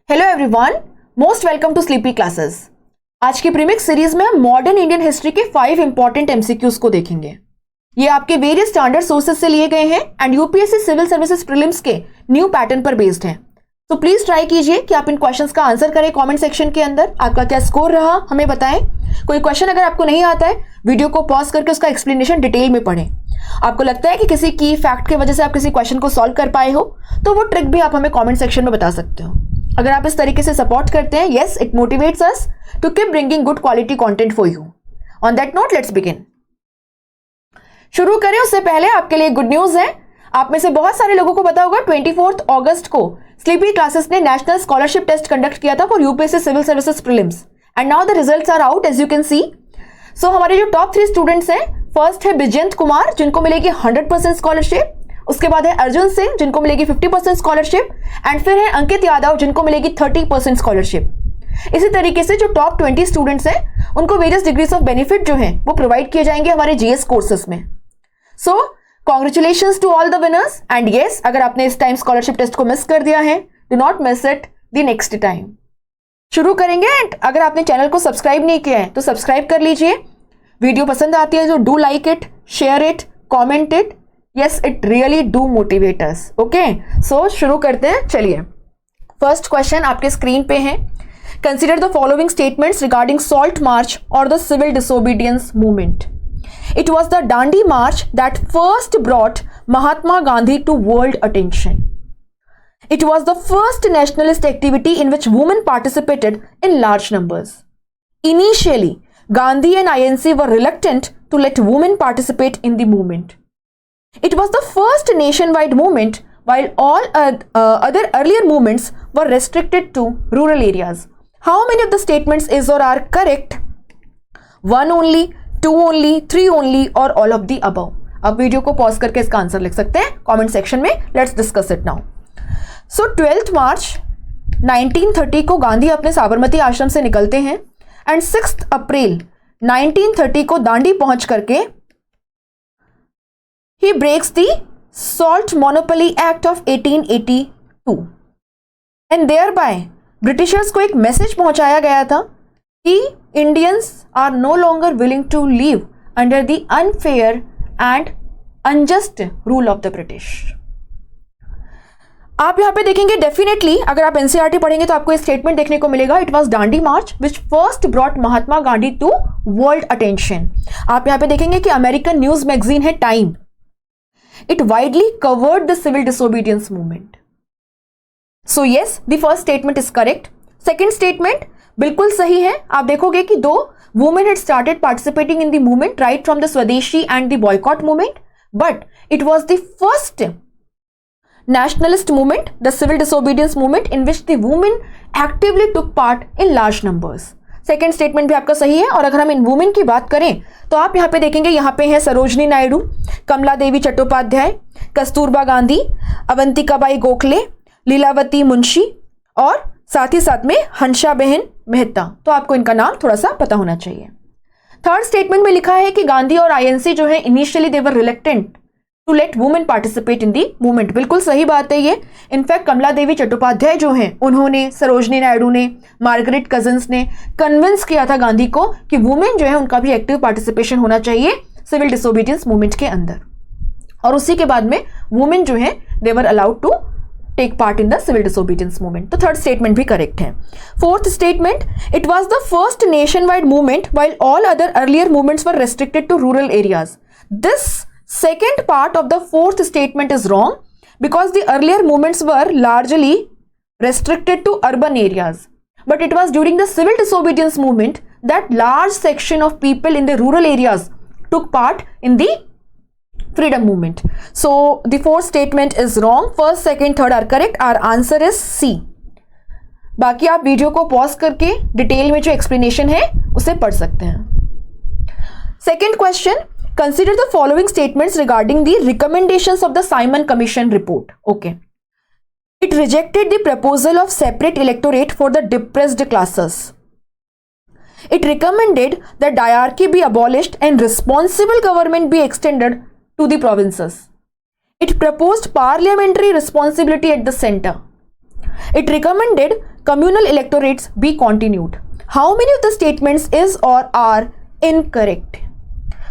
Hello everyone, most welcome to sleepy classes. आज की premix series में हम मॉडर्न इंडियन हिस्ट्री के 5 इंपॉर्टेंट एमसीक्यूज को देखेंगे। ये आपके वेरियस स्टैंडर्ड सोर्सेज से लिए गए हैं and UPSC civil services prelims के न्यू पैटर्न पर बेस्ड हैं। तो प्लीज ट्राई कीजिए कि आप इन क्वेश्चंस का आंसर करें कमेंट सेक्शन के अंदर। आपका क्या स्कोर रहा हमें बताएं। कोई क्वेश्चन अगर आपको नहीं आता है, वीडियो को पॉज करके उसका एक्सप्लेनेशन डिटेल में पढ़ें। आपको लगता है कि किसी की फैक्ट की वजह से आप किसी क्वेश्चन को सॉल्व कर पाए हो, तो वो ट्रिक भी आप हमें कमेंट सेक्शन में बता सकते हो। अगर आप इस तरीके से सपोर्ट करते हैं, yes, it motivates us to keep bringing good quality content for you. On that note, let's begin. शुरू करें उससे पहले आपके लिए गुड न्यूज है। आप में से बहुत सारे लोगों को पता होगा 24 अगस्त को स्लीपी क्लासेस ने नेशनल स्कॉलरशिप टेस्ट कंडक्ट किया था for UPSC civil services prelims and now the results are out as you can see. So हमारे जो टॉप 3 स्टूडेंट्स हैं, फर्स्ट है बिजेंत कुमार जिनको मिलेगी 100% स्कॉलरशिप, उसके बाद है अर्जुन सिंह जिनको मिलेगी 50% स्कॉलरशिप एंड फिर है अंकित यादव जिनको मिलेगी 30% स्कॉलरशिप। इसी तरीके से जो टॉप 20 स्टूडेंट्स हैं उनको वेरियस डिग्रीज ऑफ बेनिफिट जो हैं वो प्रोवाइड किए जाएंगे हमारे जीएस कोर्सेस में। So congratulations to all the winners and yes, अगर आपने इस टाइम स्कॉलरशिप टेस्ट को मिस कर दिया है, do not miss it the next time. शुरू करेंगे एंड अगर आपने चैनल को सब्सक्राइब नहीं किया है तो सब्सक्राइब कर लीजिए। वीडियो पसंद आती है तो do like it, share it, comment it. Yes, it really do motivate us. Okay, so शुरू करते हैं। चलिए, फर्स्ट क्वेश्चन आपके स्क्रीन पे है। Consider the following statements regarding Salt March or the civil disobedience movement. It was the Dandi March that first brought Mahatma Gandhi to world attention. It was the first nationalist activity in which women participated in large numbers. Initially, Gandhi and INC were reluctant to let women participate in the movement. It was the first nationwide movement, while all other earlier movements were restricted to rural areas. How many of the statements is or are correct? 1 only, 2 only, 3 only, or all of the above? अब video को pause करके इसका answer लिख सकते हैं comment section में। Let's discuss it now. So 12 मार्च 1930 को गांधी अपने साबरमती आश्रम से निकलते हैं एंड 6 अप्रैल 1930 को दांडी पहुंच करके he breaks the Salt Monopoly Act of 1882 and thereby britishers को एक मैसेज पहुंचाया गया था कि Indians are no longer willing to live under the unfair and unjust rule of the British. आप यहां पे देखेंगे डेफिनेटली, अगर आप एनसीईआरटी पढ़ेंगे तो आपको एक स्टेटमेंट देखने को मिलेगा। It was Dandi march which first brought Mahatma Gandhi to world attention. आप यहां पे देखेंगे कि अमेरिकन न्यूज मैगजीन है Time, it widely covered the civil disobedience movement. So yes, the first statement is correct. Second statement बिल्कुल सही है। आप देखोगे कि 2 women had started participating in the movement right from the Swadeshi and the boycott movement, but it was the first nationalist movement, the civil disobedience movement, in which the women actively took part in large numbers. Second statement भी आपका सही है। और अगर हम इन women की बात करें तो आप यहाँ पे देखेंगे, यहाँ पे है सरोजनी नायडू, कमला देवी चट्टोपाध्याय, कस्तूरबा गांधी, अवंतिकाबाई गोखले, लीलावती मुंशी और साथ ही साथ में हंसा बहन मेहता। तो आपको इनका नाम थोड़ा सा पता होना चाहिए। थर्ड स्टेटमेंट में लिखा है कि गांधी और आईएनसी जो है initially they were reluctant to let women participate in the movement. बिल्कुल सही बात है ये। इनफैक्ट कमला देवी चट्टोपाध्याय जो हैं उन्होंने, सरोजनी नायडू ने, मार्गरेट कजिन्स ने कन्विंस किया था गांधी को कि वुमेन जो है उनका भी एक्टिव पार्टिसिपेशन होना चाहिए सिविल डिसोबीडियंस मूवमेंट के अंदर। और उसी के बाद में वुमेन जो है they were allowed to take part in the civil disobedience movement. तो थर्ड स्टेटमेंट भी करेक्ट है। Fourth statement, it was the first nation wide movement while all other earlier movements were restricted to rural areas. This second part of the fourth statement is wrong because the earlier movements were largely restricted to urban areas, but it was during the civil disobedience movement that large section of people in the rural areas took part in the freedom movement. So the fourth statement is wrong. First, second, third are correct. Our answer is C. बाकी आप video को pause करके detail में जो explanation है उसे पढ़ सकते हैं। Second question, consider the following statements regarding the recommendations of the Simon Commission report. Okay. It rejected the proposal of separate electorate for the depressed classes. It recommended that diarchy be abolished and responsible government be extended to the provinces. It proposed parliamentary responsibility at the center. It recommended communal electorates be continued. How many of the statements is or are incorrect?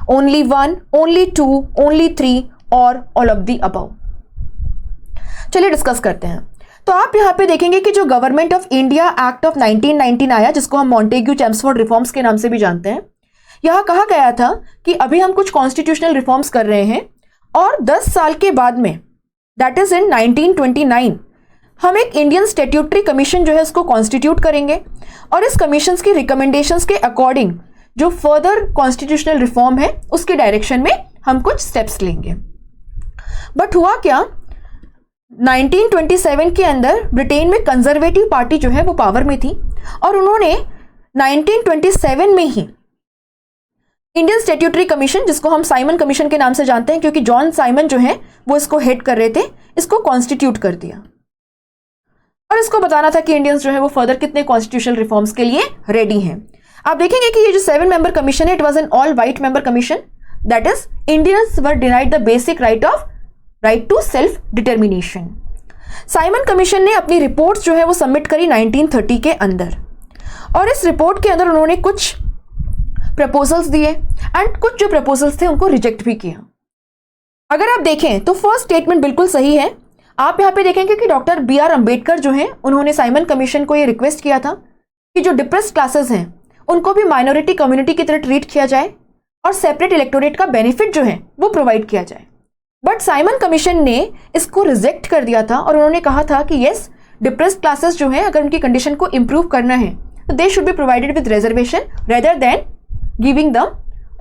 Only one, only two, only three, or all of the above? चलिए discuss करते हैं। तो आप यहाँ पे देखेंगे कि जो government of India act of 1919 आया, जिसको हम मॉन्टेग्यू चेम्सफोर्ड रिफॉर्म्स के नाम से भी जानते हैं, यहाँ कहा गया था कि अभी हम कुछ कॉन्स्टिट्यूशनल रिफॉर्म्स कर रहे हैं और 10 साल के बाद में, दैट इज इन 1929, हम एक इंडियन स्टैट्यूटरी कमीशन जो है उसको कॉन्स्टिट्यूट करेंगे और इस कमीशन की रिकमेंडेशंस के अकॉर्डिंग जो फर्दर कॉन्स्टिट्यूशनल रिफॉर्म है उसके डायरेक्शन में हम कुछ स्टेप्स लेंगे। बट हुआ क्या, 1927 के अंदर ब्रिटेन में कंजर्वेटिव पार्टी जो है वो पावर में थी और उन्होंने 1927 में ही इंडियन स्टैट्यूटरी कमीशन, जिसको हम साइमन कमीशन के नाम से जानते हैं क्योंकि जॉन साइमन जो है वो इसको हेड कर रहे थे, इसको कॉन्स्टिट्यूट कर दिया और इसको बताना था कि इंडियंस जो है वो फर्दर कितने कॉन्स्टिट्यूशनल रिफॉर्म्स के लिए रेडी हैं। आप देखेंगे कि ये जो 7 मेंबर कमीशन है, it was an all white member commission, that is Indians were denied the basic right to self determination. Simon commission ने अपनी रिपोर्ट्स जो है वो सबमिट करी 1930 के अंदर और इस रिपोर्ट के अंदर उन्होंने कुछ प्रपोजल्स दिए एंड कुछ जो प्रपोजल्स थे उनको रिजेक्ट भी किया। अगर आप देखें तो फर्स्ट स्टेटमेंट बिल्कुल सही है। आप यहाँ पे देखेंगे कि डॉक्टर BR अंबेडकर जो हैं उन्होंने साइमन कमीशन को ये रिक्वेस्ट किया था कि जो डिप्रेस्ड क्लासेस हैं उनको भी माइनॉरिटी कम्युनिटी की तरह ट्रीट किया जाए और सेपरेट इलेक्टोरेट का बेनिफिट जो है वो प्रोवाइड किया जाए। बट साइमन कमीशन ने इसको रिजेक्ट कर दिया था और उन्होंने कहा था कि येस, डिप्रेस्ड क्लासेस जो हैं अगर उनकी कंडीशन को इंप्रूव करना है तो they should be provided with reservation rather than giving them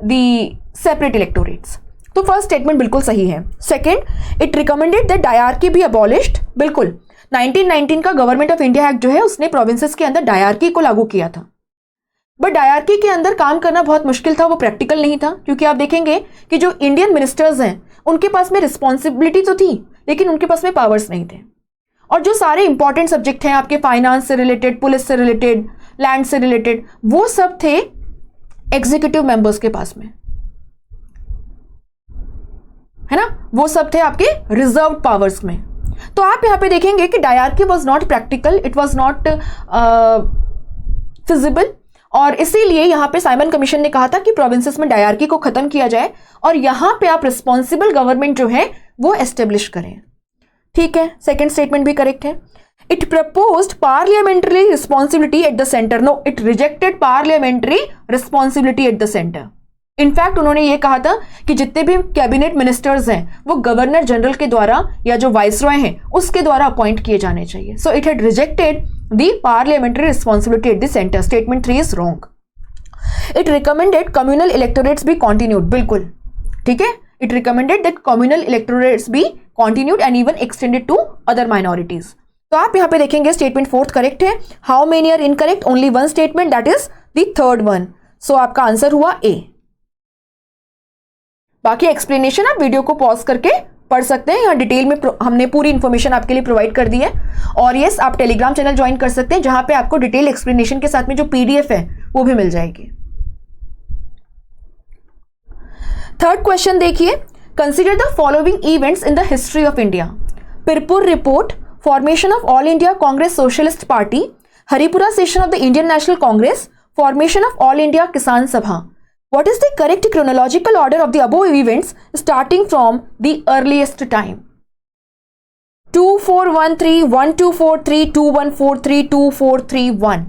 the separate electorates. तो फर्स्ट स्टेटमेंट बिल्कुल सही है। Second, it recommended that dyarchy be abolished. बिल्कुल 1919 का गवर्नमेंट ऑफ इंडिया एक्ट जो है उसने प्रोविंसेस के अंदर डायरकी को लागू किया था, बट डायरकी के अंदर काम करना बहुत मुश्किल था, वो प्रैक्टिकल नहीं था क्योंकि आप देखेंगे कि जो इंडियन मिनिस्टर्स हैं उनके पास में रिस्पॉन्सिबिलिटी तो थी लेकिन उनके पास में पावर्स नहीं थे और जो सारे इंपॉर्टेंट सब्जेक्ट हैं आपके फाइनेंस से रिलेटेड, पुलिस से रिलेटेड, लैंड से रिलेटेड, वो सब थे एग्जीक्यूटिव मेंबर्स के पास में, है ना, वो सब थे आपके रिजर्व पावर्स में। तो आप यहां पे देखेंगे कि dyarchy was not practical, it was not feasible और इसीलिए यहां पे साइमन कमीशन ने कहा था कि प्रोविंसेस में डायरकी को खत्म किया जाए और यहां पे आप रिस्पॉन्सिबल गवर्नमेंट जो है वो एस्टेब्लिश करें। ठीक है, सेकेंड स्टेटमेंट भी करेक्ट है। It proposed parliamentary responsibility at the center. No, it rejected parliamentary responsibility at the center. In fact उन्होंने ये कहा था कि जितने भी कैबिनेट मिनिस्टर्स हैं वो गवर्नर जनरल के द्वारा या जो वाइसरॉय हैं उसके द्वारा अपॉइंट किए जाने चाहिए। So it had rejected the parliamentary responsibility at the centre. Statement 3 is wrong. It recommended communal electorates be continued. बिल्कुल ठीक है, it recommended that communal electorates be continued and even extended to other minorities. तो आप यहां पे देखेंगे statement 4 correct है। How many are incorrect? Only one statement, that is the third one. So आपका आंसर हुआ ए। बाकी एक्सप्लेनेशन आप वीडियो को पॉज करके पढ़ सकते हैं, यहाँ डिटेल में हमने पूरी इंफॉर्मेशन आपके लिए प्रोवाइड कर दी है। और यस, आप टेलीग्राम चैनल ज्वाइन कर सकते हैं जहां पे आपको डिटेल एक्सप्लेनेशन के साथ में जो PDF है वो भी मिल जाएगी। थर्ड क्वेश्चन देखिए, consider the following events in the history of India. Pirpur report, formation of all India Congress socialist party, Haripura session of the Indian national Congress, formation of all India Kisan सभा। What is the correct chronological order of the above events starting from the earliest time? 2413, 1243, 2143, 2431.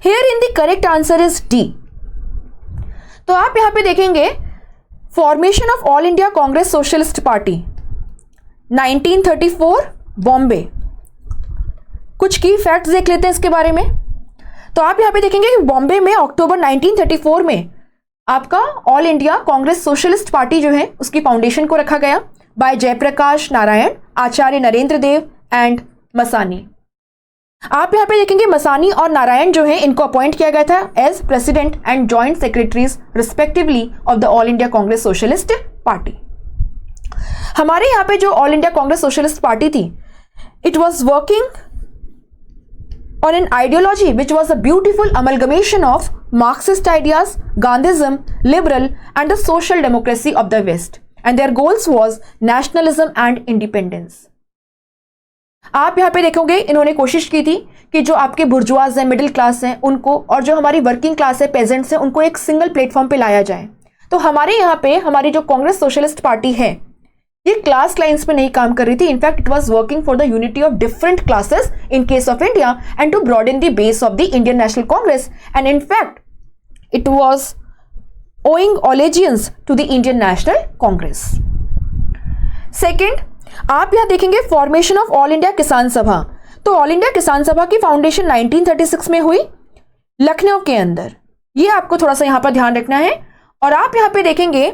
Herein the correct answer is D. तो आप यहां पे देखेंगे formation of all India Congress socialist party 1934 Bombay. कुछ की facts देख लेते हैं इसके बारे में। तो आप यहां पे देखेंगे कि बॉम्बे में अक्टूबर 1934 में आपका all India Congress socialist party जो है उसकी फाउंडेशन को रखा गया बाय जयप्रकाश नारायण, आचार्य नरेंद्र देव एंड मसानी। आप यहां पे देखेंगे मसानी और नारायण जो है इनको अपॉइंट किया गया था as president and joint secretaries respectively of the all India Congress socialist party. हमारे यहाँ पे जो all India Congress socialist party थी, it was working on an ideology which was a beautiful amalgamation of Marxist ideas, Gandhism, liberal and the social democracy of the West, and their goals was nationalism and independence. आप यहाँ पे देखोगे इन्होंने कोशिश की थी कि जो आपके बुर्जुआज हैं, मिडिल क्लास हैं, उनको और जो हमारी वर्किंग क्लास है, पेजेंट्स हैं, उनको एक सिंगल प्लेटफॉर्म पे लाया जाए। तो हमारे यहाँ पे हमारी जो कांग्रेस सोशलिस्ट पार्टी है ये क्लास लाइंस पे नहीं काम कर रही थी। In fact it was working for the unity of different classes in case of India and to broaden the base of the Indian national Congress and in fact it was owing allegiance to the Indian national Congress. Second, आप यहां देखेंगे formation of all India Kisan सभा। तो all India Kisan सभा की foundation 1936 में हुई लखनऊ के अंदर। ये आपको थोड़ा सा यहां पर ध्यान रखना है। और आप यहां पे देखेंगे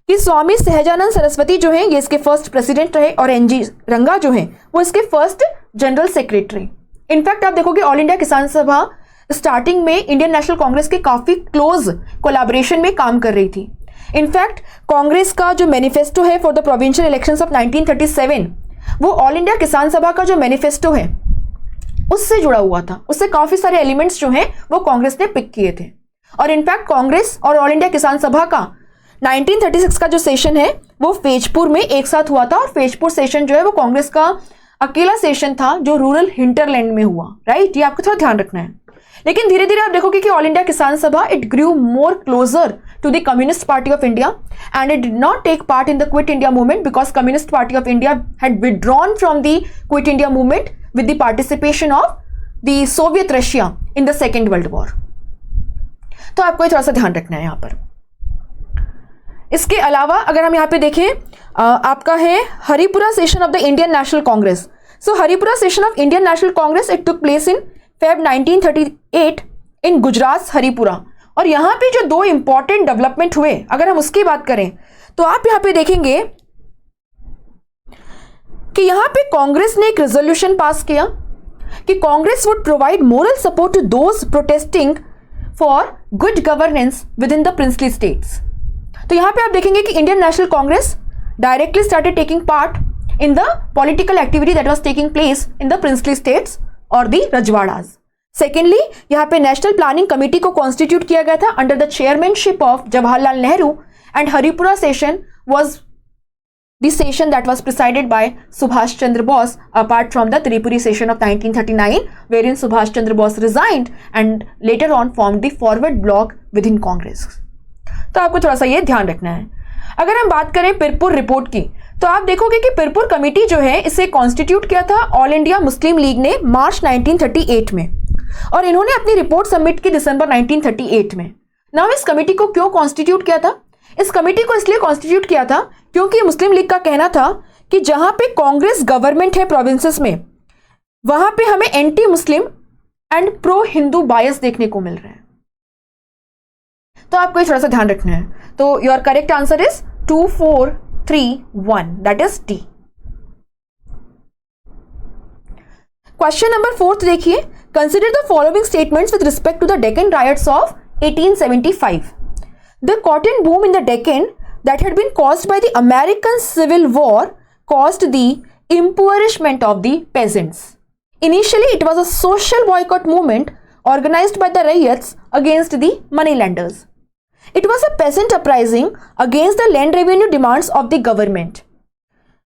कि स्वामी सहजानंद सरस्वती जो हैं ये इसके फर्स्ट प्रेसिडेंट रहे और एनजी रंगा जो हैं वो इसके फर्स्ट जनरल सेक्रेटरी। इनफैक्ट आप देखोगे ऑल इंडिया किसान सभा स्टार्टिंग में इंडियन नेशनल कांग्रेस के काफी क्लोज कोलैबोरेशन में काम कर रही थी। इनफैक्ट कांग्रेस का जो मैनिफेस्टो है for the provincial elections of 1937 वो ऑल इंडिया किसान सभा का जो मैनिफेस्टो है उससे जुड़ा हुआ था। उससे काफी सारे एलिमेंट्स जो हैं वो कांग्रेस ने पिक किए थे। और इनफैक्ट कांग्रेस और ऑल इंडिया किसान सभा का 1936 का जो सेशन है वो फेजपुर में एक साथ हुआ था। और फेजपुर सेशन जो है वो कांग्रेस का अकेला सेशन था जो रूरल हिंटरलैंड में हुआ, राइट। ये आपको थोड़ा ध्यान रखना है। लेकिन धीरे धीरे आप देखोगे कि all India Kisan Sabha it grew more closer to the communist party of India and it did not take part in the quit India movement because communist party of India had withdrawn from the quit India movement with the participation of the Soviet Russia in the second world war. तो आपको थोड़ा सा ध्यान रखना है यहां पर। इसके अलावा अगर हम यहाँ पे देखें आपका है Haripura session of the Indian national Congress. So Haripura session of Indian national Congress it took place in Feb 1938 इन गुजरात हरिपुरा। और यहाँ पे जो दो इंपॉर्टेंट डेवलपमेंट हुए अगर हम उसकी बात करें तो आप यहाँ पे देखेंगे कि यहाँ पे कांग्रेस ने एक रेजोल्यूशन पास किया कि Congress would provide moral support to those protesting for good governance within the princely states. तो यहां पे आप देखेंगे कि Indian national Congress directly started taking part in the political activity that was taking place in the princely states और the रजवाड़ास। Secondly यहां पे नेशनल प्लानिंग कमेटी को कॉन्स्टिट्यूट किया गया था under the chairmanship of Jawaharlal Nehru and Haripura session was the session that was presided bye Subhash Chandra Bose apart from the Tripuri session of 1939 wherein Subhash Chandra Bose resigned and later on formed the forward bloc within Congress। तो आपको थोड़ा सा ये ध्यान रखना है। अगर हम बात करें पिरपुर रिपोर्ट की तो आप देखोगे कि पिरपुर कमेटी जो है इसे कॉन्स्टिट्यूट किया था ऑल इंडिया मुस्लिम लीग ने मार्च 1938 में और इन्होंने अपनी रिपोर्ट सबमिट की दिसंबर 1938 में। नाउ इस कमेटी को क्यों कॉन्स्टिट्यूट किया था? इस कमेटी को इसलिए कॉन्स्टिट्यूट किया था क्योंकि मुस्लिम लीग का कहना था कि जहां पे कांग्रेस गवर्नमेंट है प्रोविंसेस में वहां पे हमें anti Muslim and pro Hindu bias देखने को मिल रहा है। तो आपको ये थोड़ा सा ध्यान रखना है। तो your correct answer is 2431 that is D. Question number 4 देखिए, consider the following statements with respect to the Deccan riots of 1875। The cotton boom in the Deccan that had been caused by the American Civil War caused the impoverishment of the peasants. Initially, it was a social boycott movement organized by the riots against the moneylenders. It was a peasant uprising against the land revenue demands of the government.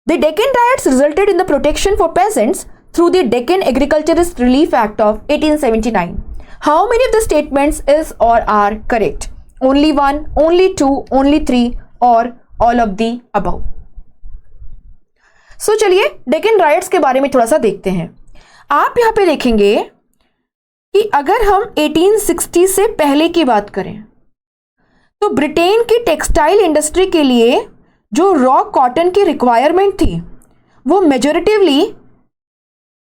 The Deccan riots resulted in the protection for peasants through the Deccan Agriculturist Relief Act of 1879. How many of the statements is or are correct? Only one, only two, only three, और all of the above. सो चलिए Deccan rights के बारे में थोड़ा सा देखते हैं। आप यहां पे देखेंगे कि अगर हम 1860 से पहले की बात करें तो ब्रिटेन की टेक्सटाइल इंडस्ट्री के लिए जो रॉ कॉटन की रिक्वायरमेंट थी वो मेजोरिटिवली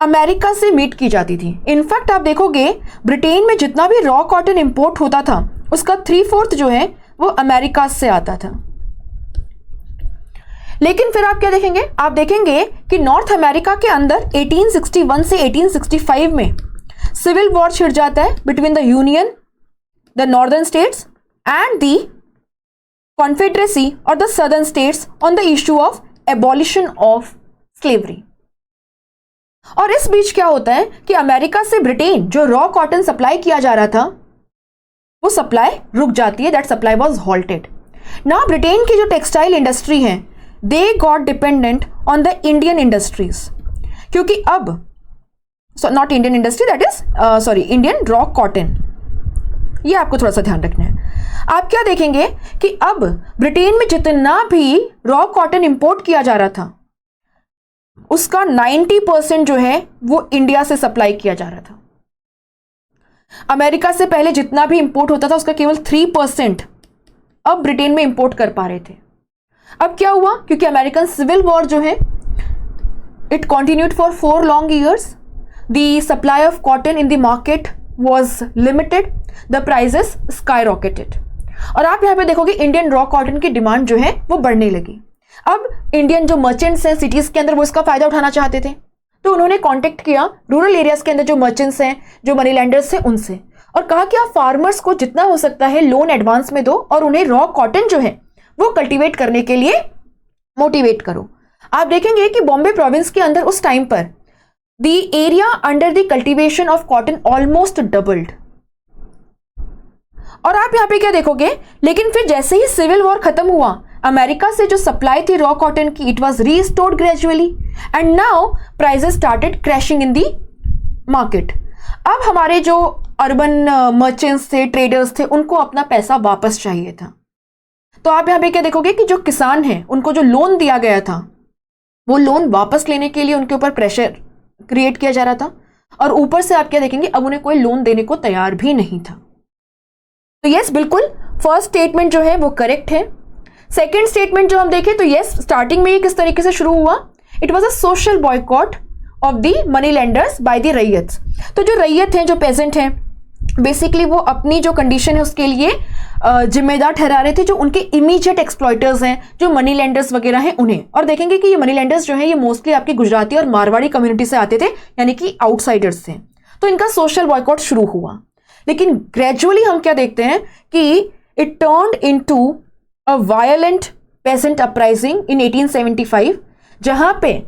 अमेरिका से मीट की जाती थी। इनफैक्ट आप देखोगे ब्रिटेन में जितना भी रॉ कॉटन इंपोर्ट होता था उसका 3/4 जो है वो अमेरिका से आता था। लेकिन फिर आप क्या देखेंगे? आप देखेंगे कि नॉर्थ अमेरिका के अंदर 1861 से 1865 में सिविल वॉर छिड़ जाता है between the union, the northern states and the confederacy और the southern states on the issue of abolition of slavery. और इस बीच क्या होता है कि अमेरिका से ब्रिटेन जो रॉ कॉटन सप्लाई किया जा रहा था वो सप्लाई रुक जाती है। That supply was halted. Now Britain की जो टेक्सटाइल इंडस्ट्री है they got dependent on the Indian industries क्योंकि अब not Indian industry, that is Indian raw cotton, ये आपको थोड़ा सा ध्यान रखना है। आप क्या देखेंगे कि अब ब्रिटेन में जितना भी रॉ कॉटन इंपोर्ट किया जा रहा था उसका 90% जो है वो इंडिया से सप्लाई किया जा रहा था। अमेरिका से पहले जितना भी इंपोर्ट होता था उसका केवल 3% अब ब्रिटेन में इंपोर्ट कर पा रहे थे। अब क्या हुआ, क्योंकि अमेरिकन सिविल वॉर जो है it continued for 4 long years, the supply of cotton in the market was limited, the prices skyrocketed. और आप यहां पे देखोगे इंडियन रॉ कॉटन की डिमांड जो है वो बढ़ने लगी। अब इंडियन जो मर्चेंट्स हैं सिटीज के अंदर वो इसका फायदा उठाना चाहते थे, तो उन्होंने कांटेक्ट किया रूरल एरियाज के अंदर जो मर्चेंट्स हैं, जो मनी लैंडर्स हैं उनसे, और कहा कि आप फार्मर्स को जितना हो सकता है लोन एडवांस में दो और उन्हें रॉ कॉटन जो है वो कल्टीवेट करने के लिए मोटिवेट करो। आप देखेंगे कि बॉम्बे प्रोविंस के अंदर उस टाइम पर the area under the cultivation of cotton almost doubled. और आप यहां पे क्या देखोगे, लेकिन फिर जैसे ही सिविल वॉर खत्म हुआ, अमेरिका से जो सप्लाई थी रॉ कॉटन की it was restored gradually and now prices started crashing in the market. अब हमारे जो अर्बन मर्चेंट्स थे, ट्रेडर्स थे, उनको अपना पैसा वापस चाहिए था। तो आप यहां पे क्या देखोगे कि जो किसान हैं उनको जो लोन दिया गया था वो लोन वापस लेने के लिए उनके ऊपर प्रेशर क्रिएट किया जा रहा था, और ऊपर से आप क्या देखेंगे अब उन्हें कोई लोन देने को तैयार भी नहीं था। तो यस, बिल्कुल फर्स्ट स्टेटमेंट जो है वो करेक्ट है। सेकेंड स्टेटमेंट जो हम देखें तो यस, स्टार्टिंग में ये किस तरीके से शुरू हुआ, it was a social boycott of the money lenders by the रैयत। तो जो रैयत हैं, जो पेजेंट हैं, बेसिकली वो अपनी जो कंडीशन है उसके लिए जिम्मेदार ठहरा रहे थे जो उनके इमीडिएट एक्सप्लॉयटर्स हैं, जो मनी लेंडर्स वगैरह हैं उन्हें। और देखेंगे कि ये मनी लेंडर्स जो हैं ये मोस्टली आपकी गुजराती और मारवाड़ी कम्युनिटी से आते थे, यानी कि आउटसाइडर्स से। तो इनका सोशल बॉयकॉट शुरू हुआ, लेकिन ग्रेजुअली हम क्या देखते हैं कि it turned into a violent peasant uprising in 1875, जहां पे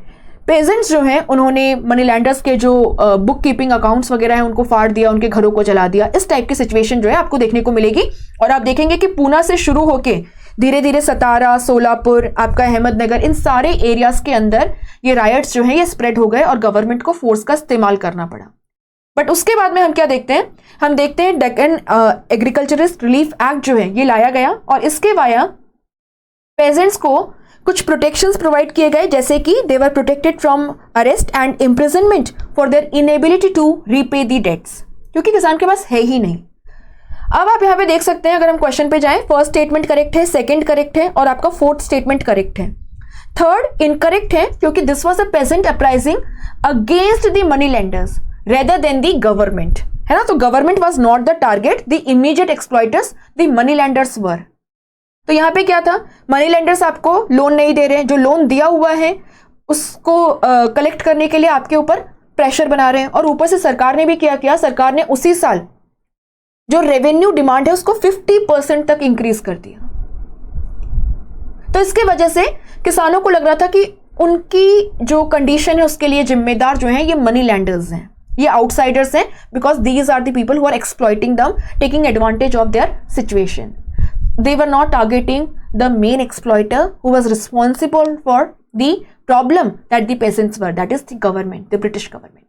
पेजेंट्स जो हैं उन्होंने मनी लैंडर्स के जो बुक कीपिंग अकाउंट्स वगैरह हैं उनको फाड़ दिया, उनके घरों को जला दिया। इस टाइप की सिचुएशन जो है आपको देखने को मिलेगी। और आप देखेंगे कि पूना से शुरू होके धीरे धीरे सतारा, सोलापुर, आपका अहमदनगर, इन सारे एरियाज के अंदर ये रायट्स जो हैं ये स्प्रेड हो गए और गवर्नमेंट को फोर्स का इस्तेमाल करना पड़ा। बट उसके बाद में हम क्या देखते हैं, हम देखते हैं डेक्कन एग्रीकल्चरिस्ट रिलीफ एक्ट जो है ये लाया गया, और इसके वाया पेजेंट्स को कुछ प्रोटेक्शंस प्रोवाइड किए गए, जैसे कि they were protected from arrest and imprisonment for their inability to repay the debts, क्योंकि किसान के पास है ही नहीं। अब आप यहां पे देख सकते हैं, अगर हम क्वेश्चन पे जाएं, फर्स्ट स्टेटमेंट करेक्ट है, सेकंड करेक्ट है, और आपका फोर्थ स्टेटमेंट करेक्ट है। थर्ड इनकरेक्ट है, क्योंकि this was a peasant uprising against the money lenders rather than the government, है ना। तो government was not the target, the immediate exploiters the money lenders were. तो यहां पे क्या था, मनी लेंडर्स आपको लोन नहीं दे रहे हैं, जो लोन दिया हुआ है उसको कलेक्ट करने के लिए आपके ऊपर प्रेशर बना रहे हैं, और ऊपर से सरकार ने भी क्या किया, सरकार ने उसी साल जो रेवेन्यू डिमांड है उसको 50% तक इंक्रीज कर दिया। तो इसके वजह से किसानों को लग रहा था कि उनकी जो कंडीशन है उसके लिए जिम्मेदार जो है ये मनी लैंडर्स हैं, ये आउटसाइडर्स हैं, because these are the people who are exploiting them, taking advantage of their situation. They were not targeting the main exploiter who was responsible for the problem that the peasants were, that is the government, the British government.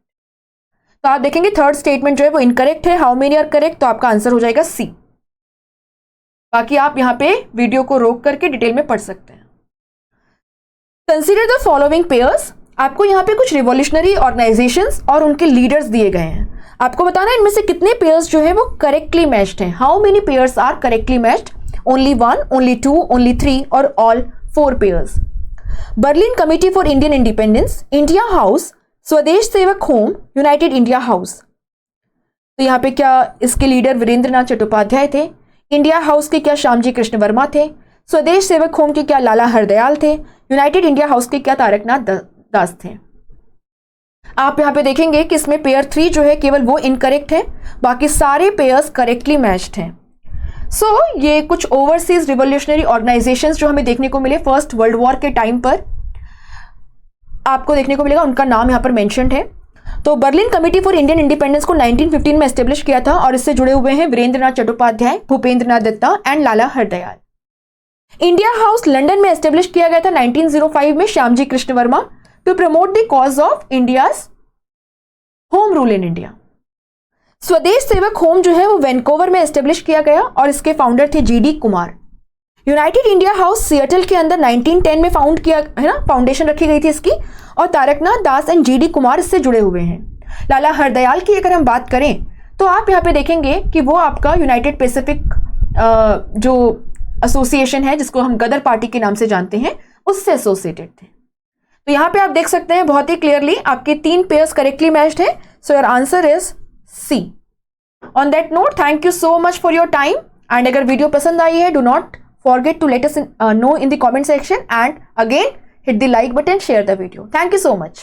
तो आप देखेंगे third statement जो है वो incorrect है। How many are correct, तो आपका answer हो जाएगा सी। बाकी आप यहां पे वीडियो को रोक करके डिटेल में पढ़ सकते हैं। कंसीडर द फॉलोइंग पेयर्स, आपको यहां पे कुछ रिवॉल्यूशनरी ऑर्गेनाइजेशंस और उनके लीडर्स दिए गए हैं। आपको बताना है इनमें से कितने पेयर्स जो है वो करेक्टली मैच्ड हैं। How many pairs are correctly matched, only 1, only 2, only 3 or all 4 pairs. Berlin Committee for Indian Independence, India House, स्वदेश Sevak home, United India house. तो यहाँ पे क्या इसके लीडर वीरेंद्र नाथ चट्टोपाध्याय थे, इंडिया हाउस के क्या श्यामजी कृष्ण वर्मा थे, स्वदेश सेवक होम के क्या लाला हरदयाल थे, यूनाइटेड इंडिया हाउस के क्या तारकनाथ दास थे। आप यहाँ पे देखेंगे कि इसमें पेयर 3 जो है केवल वो इनकरेक्ट है, बाकी सारे पेयर्स करेक्टली मैच्ड हैं। सो ये कुछ ओवरसीज रिवोल्यूशनरी ऑर्गेनाइजेशंस जो हमें देखने को मिले फर्स्ट वर्ल्ड वॉर के टाइम पर, आपको देखने को मिलेगा, उनका नाम यहाँ पर मेंशन्ड है। तो Berlin committee for Indian independence को 1915 में एस्टेब्लिश किया था, और इससे जुड़े हुए हैं Virendra Nath Chattopadhyay, Bhupendra Nath Datta and Lala Hardayal. India house London में एस्टेब्लिश किया गया था 1905 में Shyamji Krishna Varma, to promote the cause of India's home rule in India. Swadesh Sevak home जो है वो वैंकूवर में एस्टेब्लिश किया गया और इसके फाउंडर थे GD Kumar. United India house Seattle के अंदर 1910 में फाउंड किया है ना, फाउंडेशन रखी गई थी इसकी, और तारकनाथ दास एंड जीडी कुमार इससे जुड़े हुए हैं। लाला हरदयाल की अगर हम बात करें तो आप यहाँ पे देखेंगे कि वो आपका यूनाइटेड पैसिफिक जो एसोसिएशन है जिसको हम गदर पार्टी के नाम से जानते हैं उससे एसोसिएटेड थे। तो यहाँ पे आप देख सकते हैं बहुत ही क्लियरली आपके 3 पेयर्स करेक्टली मैच्ड है। So your answer is C. On that note, thank you so much for your time, and अगर वीडियो पसंद आई है, do not forget to let us know in the comment section, and again hit the like button, share the video. Thank you so much.